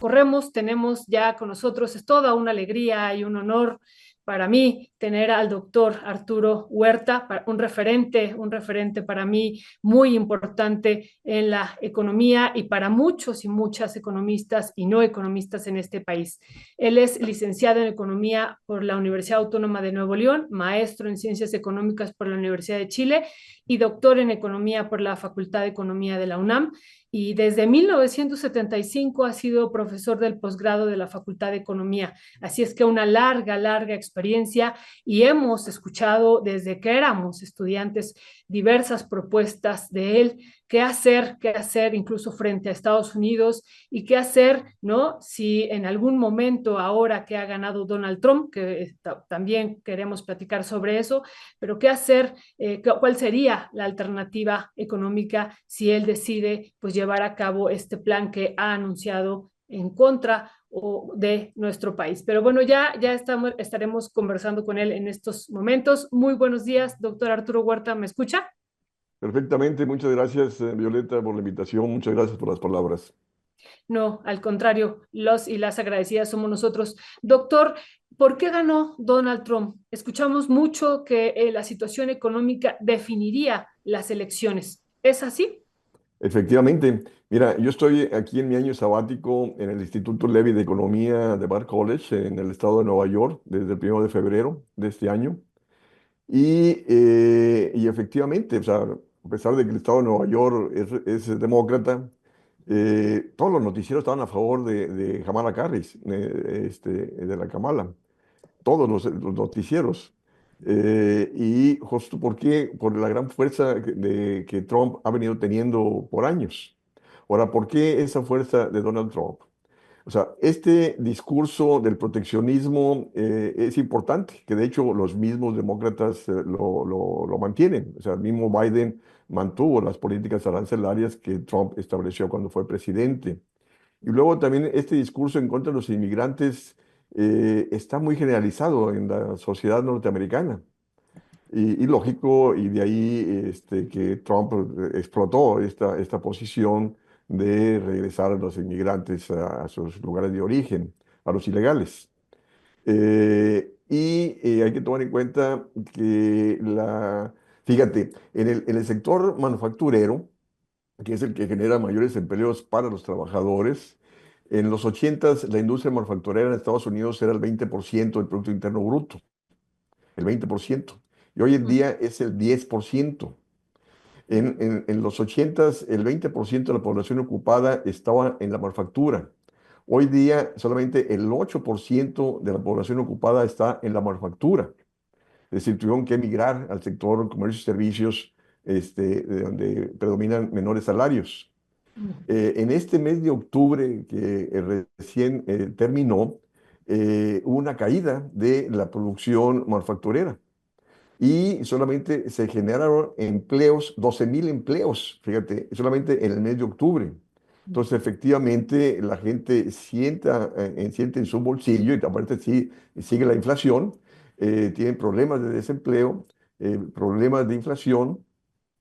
recorremos. Tenemos ya con nosotros, es toda una alegría y un honor para mí tener al doctor Arturo Huerta, un referente para mí muy importante en la economía y para muchos y muchas economistas y no economistas en este país. Él es licenciado en Economía por la Universidad Autónoma de Nuevo León, maestro en Ciencias Económicas por la Universidad de Chile y doctor en Economía por la Facultad de Economía de la UNAM. Y desde 1975 ha sido profesor del posgrado de la Facultad de Economía. Así es que una larga, larga experiencia y hemos escuchado desde que éramos estudiantes diversas propuestas de él, qué hacer incluso frente a Estados Unidos y qué hacer, ¿no? Si en algún momento, ahora que ha ganado Donald Trump, que también queremos platicar sobre eso, pero qué hacer, cuál sería la alternativa económica si él decide pues llevar a cabo este plan que ha anunciado en contra de nuestro país. Pero bueno, estaremos conversando con él en estos momentos. Muy buenos días, doctor Arturo Huerta, ¿me escucha? Perfectamente, muchas gracias, Violeta, por la invitación, muchas gracias por las palabras. No, al contrario, los y las agradecidas somos nosotros. Doctor, ¿por qué ganó Donald Trump? Escuchamos mucho que la situación económica definiría las elecciones. ¿Es así? Efectivamente, mira, yo estoy aquí en mi año sabático en el Instituto Levy de Economía de Bard College, en el estado de Nueva York, desde el 1 de febrero de este año. Y efectivamente, o sea, a pesar de que el estado de Nueva York es demócrata, todos los noticieros estaban a favor de Kamala Harris, de la Kamala. Todos los noticieros. Y justo por la gran fuerza que Trump ha venido teniendo por años. Ahora, ¿por qué esa fuerza de Donald Trump? O sea, este discurso del proteccionismo es importante, que de hecho los mismos demócratas lo mantienen. O sea, el mismo Biden mantuvo las políticas arancelarias que Trump estableció cuando fue presidente. Y luego también este discurso en contra de los inmigrantes está muy generalizado en la sociedad norteamericana. Y lógico, y de ahí que Trump explotó esta posición de regresar a los inmigrantes a sus lugares de origen, a los ilegales. Hay que tomar en cuenta que fíjate, en el sector manufacturero, que es el que genera mayores empleos para los trabajadores. En los 80 la industria manufacturera en Estados Unidos era el 20% del Producto Interno Bruto, el 20%. Y hoy en día es el 10%. En los 80 el 20% de la población ocupada estaba en la manufactura. Hoy día solamente el 8% de la población ocupada está en la manufactura. Es decir, tuvieron que emigrar al sector comercio y servicios, de donde predominan menores salarios. En este mes de octubre que recién terminó, hubo una caída de la producción manufacturera y solamente se generaron empleos, 12,000 empleos, fíjate, solamente en el mes de octubre. Entonces, efectivamente, la gente siente en su bolsillo, y aparte sí, sigue la inflación, tienen problemas de desempleo, problemas de inflación,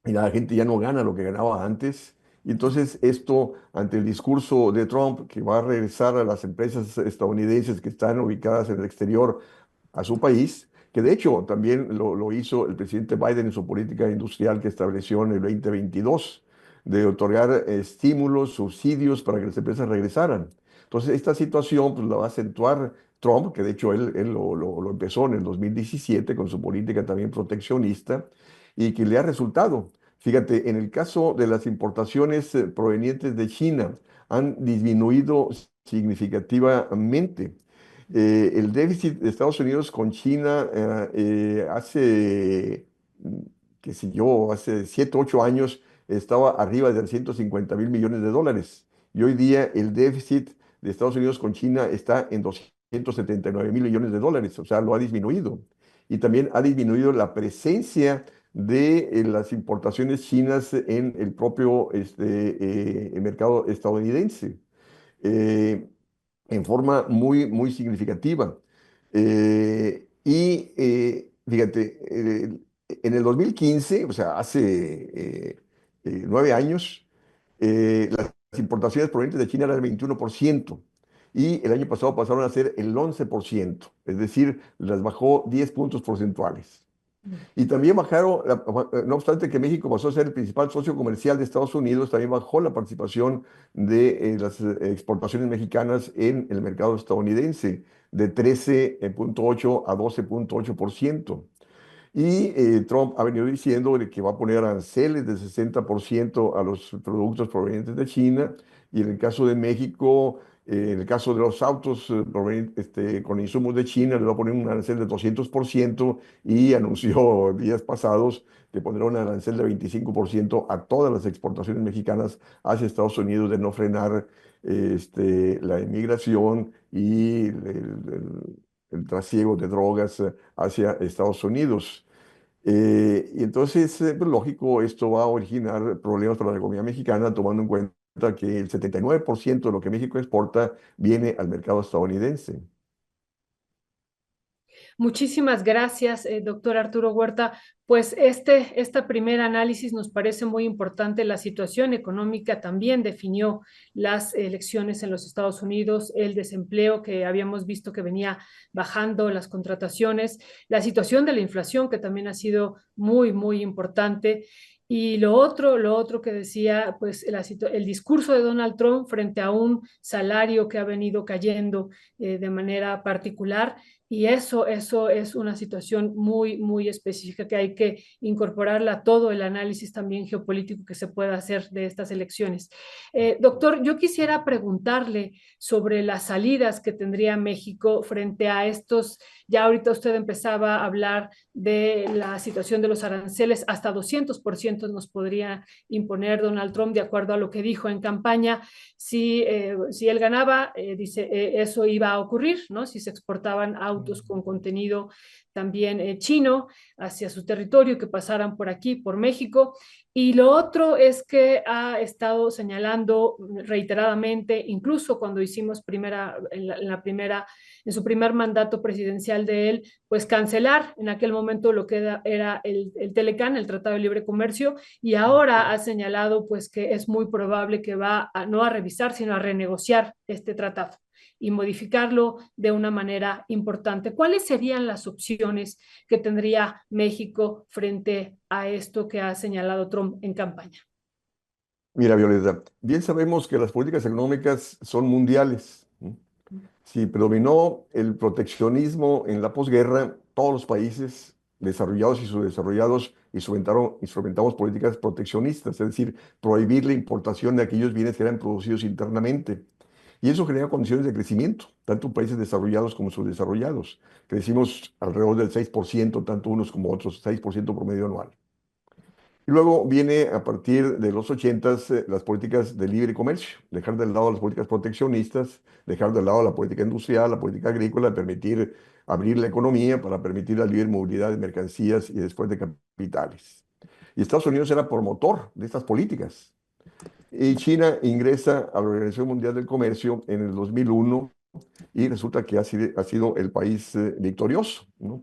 y la gente ya no gana lo que ganaba antes. Y entonces esto, ante el discurso de Trump, que va a regresar a las empresas estadounidenses que están ubicadas en el exterior a su país, que de hecho también lo hizo el presidente Biden en su política industrial que estableció en el 2022, de otorgar estímulos, subsidios para que las empresas regresaran. Entonces esta situación pues, la va a acentuar Trump, que de hecho él lo empezó en el 2017 con su política también proteccionista y que le ha resultado. Fíjate, en el caso de las importaciones provenientes de China, han disminuido significativamente. El déficit de Estados Unidos con China mm, qué sé yo, hace 7, 8 años estaba arriba de 150 mil millones de dólares. Y hoy día el déficit de Estados Unidos con China está en 279 mil millones de dólares, o sea, lo ha disminuido. Y también ha disminuido la presencia de las importaciones chinas en el propio mercado estadounidense. Eh, en forma muy, muy significativa. Fíjate, en el 2015, o sea, hace 9 años, las importaciones provenientes de China eran el 21%. y el año pasado pasaron a ser el 11%, es decir, las bajó 10 puntos porcentuales. Y también bajaron, no obstante que México pasó a ser el principal socio comercial de Estados Unidos, también bajó la participación de las exportaciones mexicanas en el mercado estadounidense de 13,8 a 12,8%. Y Trump ha venido diciendo de que va a poner aranceles de 60% a los productos provenientes de China. Y en el caso de México, en el caso de los autos con insumos de China, le va a poner un arancel de 200% y anunció días pasados que pondrá un arancel de 25% a todas las exportaciones mexicanas hacia Estados Unidos de no frenar la inmigración y el trasiego de drogas hacia Estados Unidos. Y entonces, pues, lógico, esto va a originar problemas para la economía mexicana, tomando en cuenta que el 79% de lo que México exporta viene al mercado estadounidense. Muchísimas gracias, doctor Arturo Huerta. Pues este primer análisis nos parece muy importante. La situación económica también definió las elecciones en los Estados Unidos, el desempleo que habíamos visto que venía bajando, las contrataciones, la situación de la inflación que también ha sido muy, muy importante. Y lo otro que decía, pues el discurso de Donald Trump frente a un salario que ha venido cayendo de manera particular y eso es una situación muy, muy específica que hay que incorporarla a todo el análisis también geopolítico que se pueda hacer de estas elecciones. Doctor, yo quisiera preguntarle sobre las salidas que tendría México frente a estos, ya ahorita usted empezaba a hablar de la situación de los aranceles, hasta 200% nos podría imponer Donald Trump de acuerdo a lo que dijo en campaña. Si él ganaba, dice, eso iba a ocurrir, ¿no? Si se exportaban autos con contenido también chino hacia su territorio, que pasaran por aquí, por México. Y lo otro es que ha estado señalando reiteradamente, incluso cuando hicimos en su primer mandato presidencial de él, pues cancelar en aquel momento lo que era el Telecán, el Tratado de Libre Comercio, y ahora ha señalado pues que es muy probable que va a, no a revisar, sino a renegociar este tratado y modificarlo de una manera importante. ¿Cuáles serían las opciones que tendría México frente a esto que ha señalado Trump en campaña? Mira, Violeta, bien sabemos que las políticas económicas son mundiales, ¿no? Si predominó el proteccionismo en la posguerra, todos los países desarrollados y subdesarrollados instrumentamos políticas proteccionistas, es decir, prohibir la importación de aquellos bienes que eran producidos internamente. Y eso genera condiciones de crecimiento, tanto en países desarrollados como subdesarrollados. Crecimos alrededor del 6%, tanto unos como otros, 6% promedio anual. Y luego viene a partir de los 80 las políticas de libre comercio, dejar de lado las políticas proteccionistas, dejar de lado la política industrial, la política agrícola, permitir abrir la economía para permitir la libre movilidad de mercancías y después de capitales. Y Estados Unidos era promotor de estas políticas. Y China ingresa a la Organización Mundial del Comercio en el 2001 y resulta que ha sido el país victorioso, ¿no?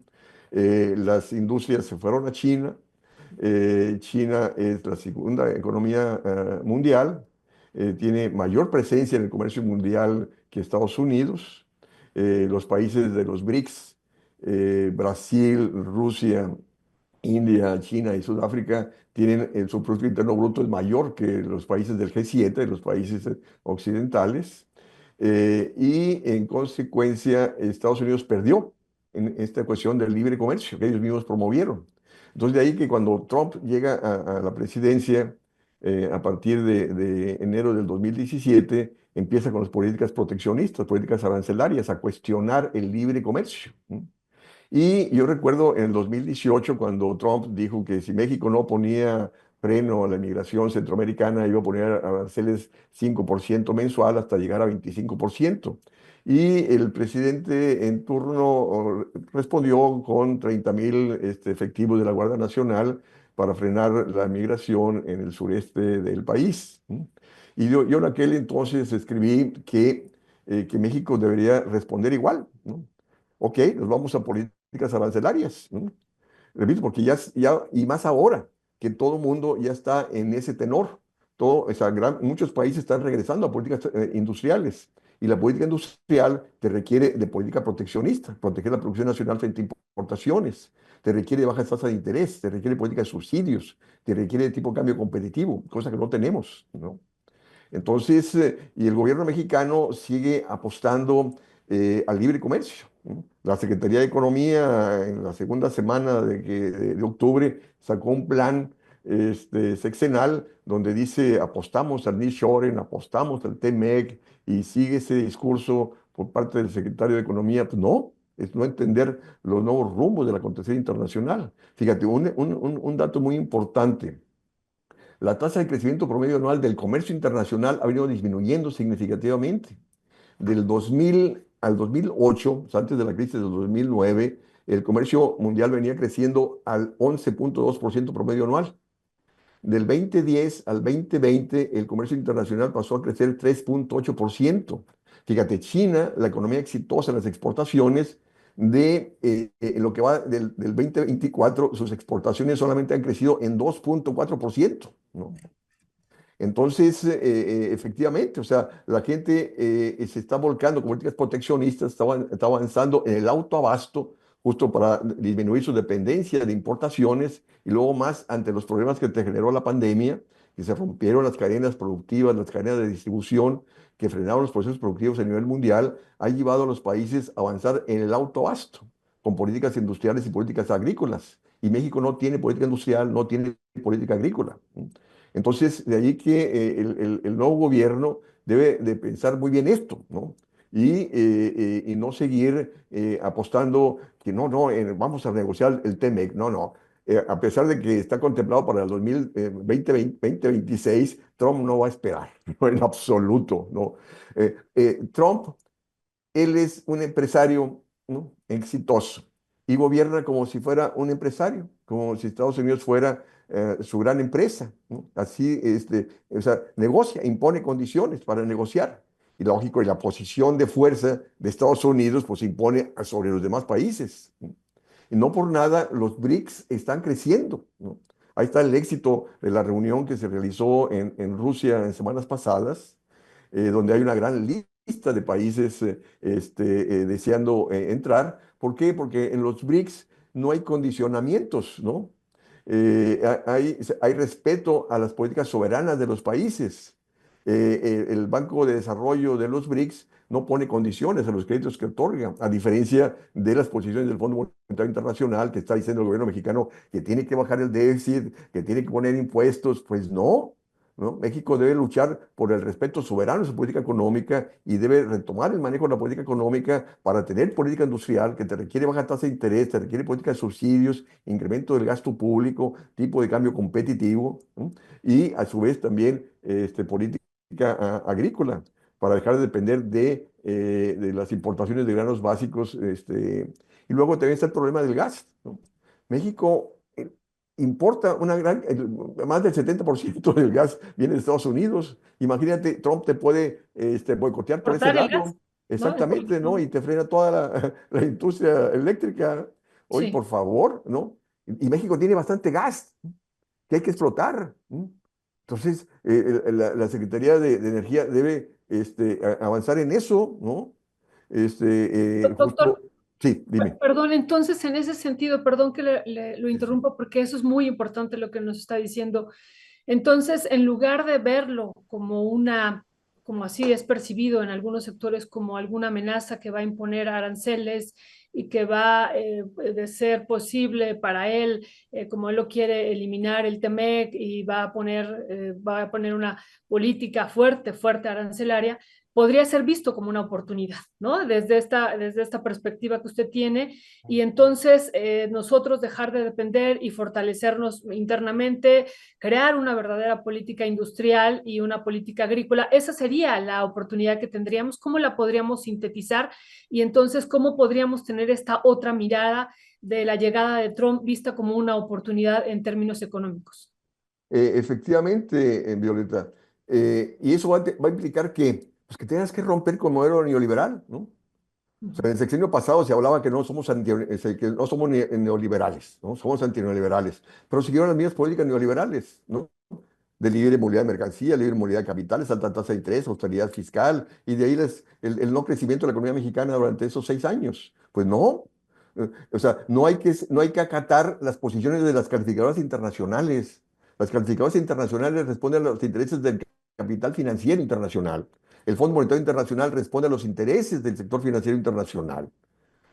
Las industrias se fueron a China. China es la segunda economía mundial, tiene mayor presencia en el comercio mundial que Estados Unidos. Los países de los BRICS, Brasil, Rusia, India, China y Sudáfrica tienen su Producto Interno Bruto es mayor que los países del G7, los países occidentales, y en consecuencia Estados Unidos perdió en esta cuestión del libre comercio que ellos mismos promovieron. Entonces de ahí que cuando Trump llega a la presidencia a partir de enero del 2017, empieza con las políticas proteccionistas, políticas arancelarias, a cuestionar el libre comercio, ¿no? Y yo recuerdo en el 2018 cuando Trump dijo que si México no ponía freno a la inmigración centroamericana, iba a poner aranceles 5% mensual hasta llegar a 25%. Y el presidente en turno respondió con 30,000 efectivos de la Guardia Nacional para frenar la migración en el sureste del país, ¿no? Y yo en aquel entonces escribí que México debería responder igual, ¿no? Ok, nos vamos a políticas arancelarias, ¿no? Repito, porque y más ahora, que todo el mundo ya está en ese tenor. Todo, o sea, muchos países están regresando a políticas industriales. Y la política industrial te requiere de política proteccionista, proteger la producción nacional frente a importaciones, te requiere de bajas tasas de interés, te requiere política de subsidios, te requiere de tipo de cambio competitivo, cosa que no tenemos, ¿no? Entonces, y el gobierno mexicano sigue apostando al libre comercio, ¿no? La Secretaría de Economía en la segunda semana de octubre sacó un plan sexenal donde dice apostamos al nearshoring, apostamos al TMEC y sigue ese discurso por parte del secretario de Economía. Pues no, es no entender los nuevos rumbos del acontecer internacional. Fíjate, un dato muy importante. La tasa de crecimiento promedio anual del comercio internacional ha venido disminuyendo significativamente. Del 2000 al 2008, o sea, antes de la crisis del 2009, el comercio mundial venía creciendo al 11.2% promedio anual. Del 2010 al 2020, el comercio internacional pasó a crecer 3.8%. Fíjate, China, la economía exitosa en las exportaciones, lo que va del 2024, sus exportaciones solamente han crecido en 2.4%, ¿no? Entonces, efectivamente, o sea, la gente se está volcando con políticas proteccionistas, está avanzando en el autoabasto, justo para disminuir su dependencia de importaciones y luego más ante los problemas que te generó la pandemia, que se rompieron las cadenas productivas, las cadenas de distribución, que frenaron los procesos productivos a nivel mundial, ha llevado a los países a avanzar en el autoabasto, con políticas industriales y políticas agrícolas. Y México no tiene política industrial, no tiene política agrícola. Entonces, de allí que el nuevo gobierno debe de pensar muy bien esto, ¿no? Y no seguir apostando que no, no, vamos a negociar el TEMEC, no, no. A pesar de que está contemplado para el 2026, Trump no va a esperar, no, en absoluto, ¿no? Trump, él es un empresario, ¿no? Exitoso y gobierna como si fuera un empresario, como si Estados Unidos fuera su gran empresa, ¿no? Así, o sea, negocia, impone condiciones para negociar. Y lógico, y la posición de fuerza de Estados Unidos pues impone sobre los demás países, ¿no? Y no por nada los BRICS están creciendo, ¿no? Ahí está el éxito de la reunión que se realizó en Rusia en semanas pasadas, donde hay una gran lista de países deseando entrar. ¿Por qué? Porque en los BRICS no hay condicionamientos, ¿no? Hay respeto a las políticas soberanas de los países. El Banco de Desarrollo de los BRICS no pone condiciones a los créditos que otorga, a diferencia de las posiciones del Fondo Monetario Internacional, que está diciendo el gobierno mexicano que tiene que bajar el déficit, que tiene que poner impuestos. Pues no, ¿no? México debe luchar por el respeto soberano de su política económica y debe retomar el manejo de la política económica para tener política industrial que te requiere baja tasa de interés, te requiere política de subsidios, incremento del gasto público, tipo de cambio competitivo, ¿no? Y a su vez también política agrícola para dejar de depender de las importaciones de granos básicos. Y luego también está el problema del gas, ¿no? México importa más del 70% del gas viene de Estados Unidos. Imagínate, Trump te puede boicotear por ese Cortar el gas, lado. ¿no? Exactamente, ¿no? Y te frena toda la industria eléctrica. Hoy, Sí. por favor, ¿no? Y México tiene bastante gas que hay que explotar, ¿no? Entonces, la Secretaría de Energía debe avanzar en eso, ¿no? Doctor, Justo, sí, dime. perdón, entonces en ese sentido, perdón que lo Sí, sí. interrumpa porque eso es muy importante lo que nos está diciendo. Entonces, en lugar de verlo como una, como así es percibido en algunos sectores como alguna amenaza que va a imponer aranceles y que va de ser posible para él, como él lo quiere, eliminar el TEMEC y va a poner una política fuerte, fuerte arancelaria, podría ser visto como una oportunidad, ¿no? Desde esta perspectiva que usted tiene, y entonces nosotros dejar de depender y fortalecernos internamente, crear una verdadera política industrial y una política agrícola. Esa sería la oportunidad que tendríamos. ¿Cómo la podríamos sintetizar? Y entonces, ¿cómo podríamos tener esta otra mirada de la llegada de Trump vista como una oportunidad en términos económicos? Efectivamente, Violeta. Y eso va a implicar pues, que tengas que romper con el modelo neoliberal, ¿no? O sea, en el sexenio pasado se hablaba que no somos, que no somos neoliberales, ¿no? Somos antineoliberales, pero siguieron las mismas políticas neoliberales, ¿no? de libre movilidad de mercancía, libre movilidad de capitales, alta tasa de interés, austeridad fiscal, y de ahí el no crecimiento de la economía mexicana durante esos 6 años. Pues no. O sea, no hay que acatar las posiciones de las calificadoras internacionales. Las calificadoras internacionales responden a los intereses del capital financiero internacional. El Fondo Monetario Internacional responde a los intereses del sector financiero internacional.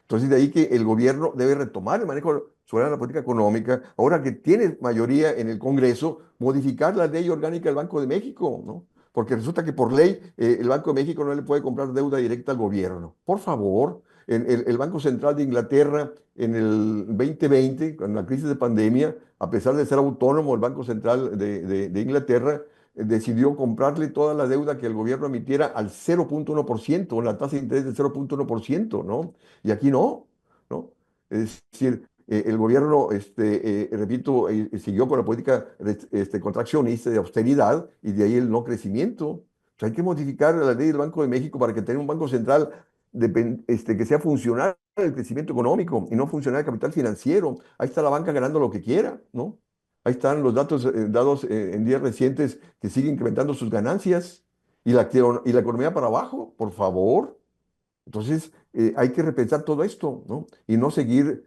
Entonces, de ahí que el gobierno debe retomar el manejo soberano de la política económica, ahora que tiene mayoría en el Congreso, modificar la ley orgánica del Banco de México, ¿no? Porque resulta que por ley el Banco de México no le puede comprar deuda directa al gobierno. Por favor, el Banco Central de Inglaterra en el 2020, con la crisis de pandemia, a pesar de ser autónomo, el Banco Central de Inglaterra decidió comprarle toda la deuda que el gobierno emitiera al 0,1%, la tasa de interés del 0,1%, ¿no? Y aquí no, ¿no? Es decir, el gobierno, repito, siguió con la política contraccionista de austeridad y de ahí el no crecimiento. O sea, hay que modificar la ley del Banco de México para que tenga un banco central que sea funcional el crecimiento económico y no funcional el capital financiero. Ahí está la banca ganando lo que quiera, ¿no? Ahí están los datos dados en días recientes que siguen incrementando sus ganancias y la economía para abajo, por favor. Entonces, hay que repensar todo esto, ¿no? Y no seguir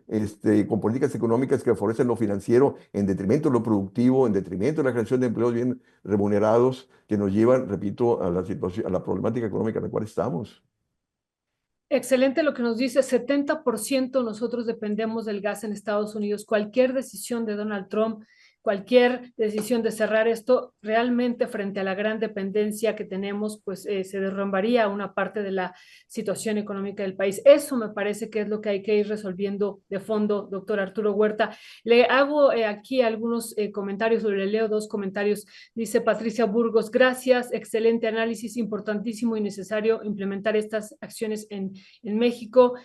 con políticas económicas que favorecen lo financiero en detrimento de lo productivo, en detrimento de la creación de empleos bien remunerados, que nos llevan, repito, a la situación, a la problemática económica en la cual estamos. Excelente lo que nos dice, 70% nosotros dependemos del gas en Estados Unidos. Cualquier decisión de Donald Trump, cualquier decisión de cerrar esto, realmente frente a la gran dependencia que tenemos, pues se derrumbaría una parte de la situación económica del país. Eso me parece que es lo que hay que ir resolviendo de fondo, doctor Arturo Huerta. Le hago aquí algunos comentarios, o le leo dos comentarios. Dice Patricia Burgos, gracias, excelente análisis, importantísimo y necesario implementar estas acciones en México.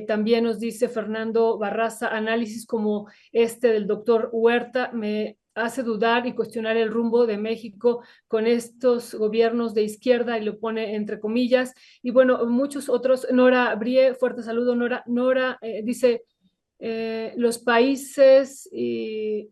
También nos dice Fernando Barraza, análisis como este del doctor Huerta me hace dudar y cuestionar el rumbo de México con estos gobiernos de izquierda y lo pone entre comillas. Y bueno, muchos otros. Nora Brie, fuerte saludo, Nora. Nora dice, los países y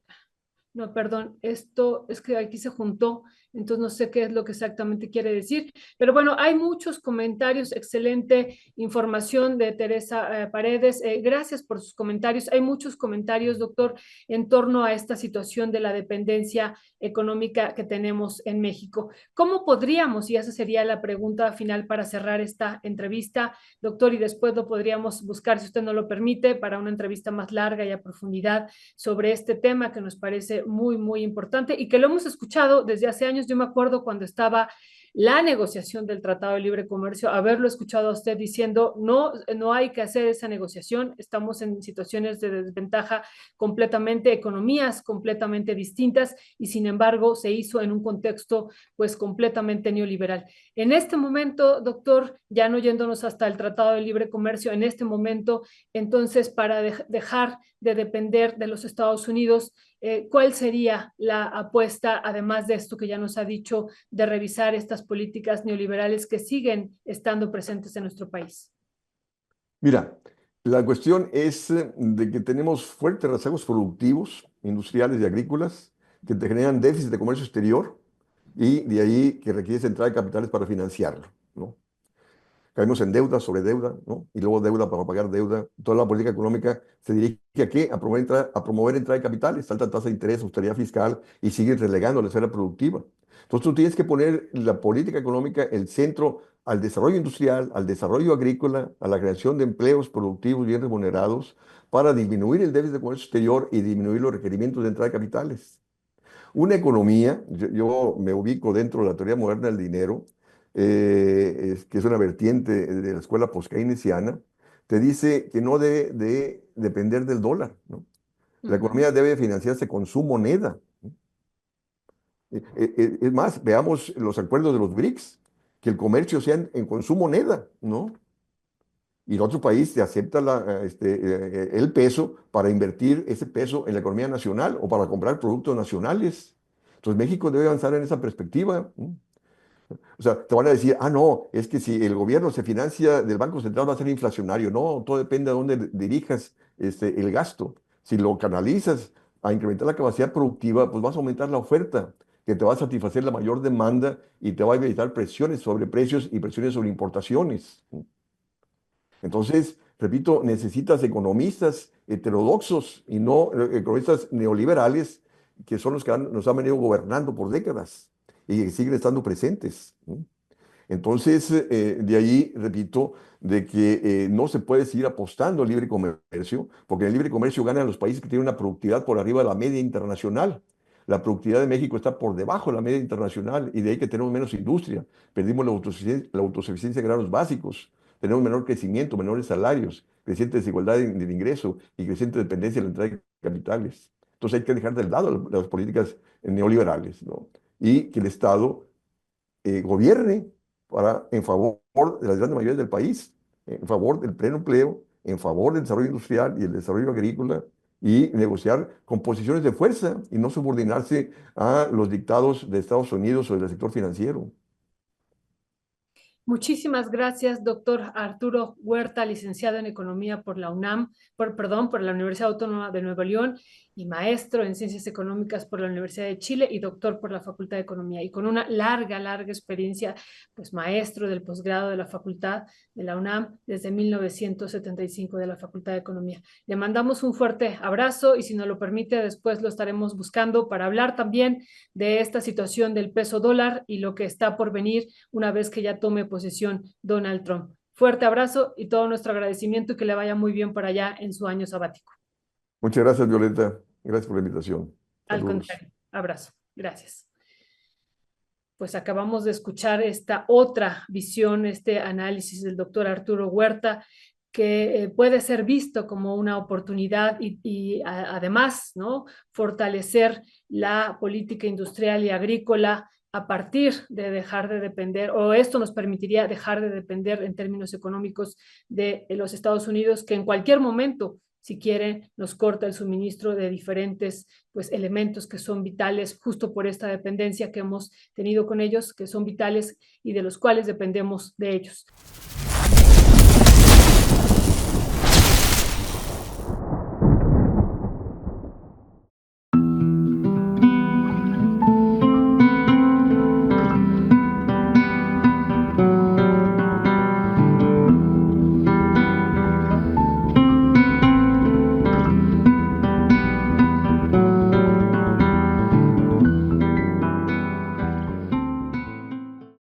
no, perdón, esto es que aquí se juntó, entonces no sé qué es lo que exactamente quiere decir, pero bueno, hay muchos comentarios, excelente información de Teresa Paredes. Gracias por sus comentarios. Hay muchos comentarios, doctor, en torno a esta situación de la dependencia económica que tenemos en México. ¿Cómo podríamos, y esa sería la pregunta final para cerrar esta entrevista, doctor, y después lo podríamos buscar, si usted no lo permite, para una entrevista más larga y a profundidad sobre este tema que nos parece muy, muy importante y que lo hemos escuchado desde hace años? Yo me acuerdo cuando estaba la negociación del Tratado de Libre Comercio, haberlo escuchado a usted diciendo, no, no hay que hacer esa negociación, estamos en situaciones de desventaja completamente, economías completamente distintas y sin embargo se hizo en un contexto pues completamente neoliberal. En este momento, doctor, ya no yéndonos hasta el Tratado de Libre Comercio, en este momento, entonces, para dejar de depender de los Estados Unidos, ¿cuál sería la apuesta, además de esto que ya nos ha dicho, de revisar estas políticas neoliberales que siguen estando presentes en nuestro país? Mira, la cuestión es de que tenemos fuertes rezagos productivos, industriales y agrícolas, que te generan déficit de comercio exterior y de ahí que requieres entrar de capitales para financiarlo, ¿no? Caemos en deuda sobre deuda, ¿no? Y luego deuda para pagar deuda. Toda la política económica se dirige a qué? A promover entrada de capitales, alta tasa de interés, austeridad fiscal y sigue relegando la esfera productiva. Entonces tú tienes que poner la política económica el centro al desarrollo industrial, al desarrollo agrícola, a la creación de empleos productivos bien remunerados para disminuir el déficit de comercio exterior y disminuir los requerimientos de entrada de capitales. Una economía, yo me ubico dentro de la teoría moderna del dinero, que es una vertiente de la escuela post-keynesiana, te dice que no debe de depender del dólar, ¿no? La economía debe financiarse con su moneda. Es más, veamos los acuerdos de los BRICS, que el comercio sea con su moneda, ¿no? Y el otro país te acepta el peso para invertir ese peso en la economía nacional o para comprar productos nacionales. Entonces México debe avanzar en esa perspectiva, ¿no? O sea, te van a decir, ah, no, es que si el gobierno se financia del Banco Central va a ser inflacionario. No, todo depende de dónde dirijas el gasto. Si lo canalizas a incrementar la capacidad productiva, pues vas a aumentar la oferta, que te va a satisfacer la mayor demanda y te va a evitar presiones sobre precios y presiones sobre importaciones. Entonces, repito, necesitas economistas heterodoxos y no economistas neoliberales, que son los que nos han venido gobernando por décadas y que siguen estando presentes. Entonces, de ahí, repito, de que no se puede seguir apostando al libre comercio, porque en el libre comercio ganan los países que tienen una productividad por arriba de la media internacional. La productividad de México está por debajo de la media internacional y de ahí que tenemos menos industria, perdimos la autosuficiencia en granos básicos, tenemos menor crecimiento, menores salarios, creciente desigualdad del ingreso y creciente dependencia de la entrada de capitales. Entonces hay que dejar de lado las políticas neoliberales, ¿no? Y que el Estado gobierne en favor de las grandes mayorías del país, en favor del pleno empleo, en favor del desarrollo industrial y el desarrollo agrícola, y negociar con posiciones de fuerza y no subordinarse a los dictados de Estados Unidos o del sector financiero. Muchísimas gracias, doctor Arturo Huerta, licenciado en Economía por la UNAM, por la Universidad Autónoma de Nuevo León y maestro en Ciencias Económicas por la Universidad de Chile y doctor por la Facultad de Economía. Y con una larga experiencia, pues maestro del posgrado de la Facultad de la UNAM desde 1975 de la Facultad de Economía. Le mandamos un fuerte abrazo y si nos lo permite, después lo estaremos buscando para hablar también de esta situación del peso dólar y lo que está por venir una vez que ya tome posesión Donald Trump. Fuerte abrazo y todo nuestro agradecimiento y que le vaya muy bien para allá en su año sabático. Muchas gracias, Violeta. Gracias por la invitación. Al Saludos. contrario, abrazo. Gracias. Pues acabamos de escuchar esta otra visión, este análisis del doctor Arturo Huerta, que puede ser visto como una oportunidad además, ¿no?, fortalecer la política industrial y agrícola a partir de dejar de depender, o esto nos permitiría dejar de depender en términos económicos de los Estados Unidos, que en cualquier momento, si quiere, nos corta el suministro de diferentes pues, elementos que son vitales justo por esta dependencia que hemos tenido con ellos, que son vitales y de los cuales dependemos de ellos.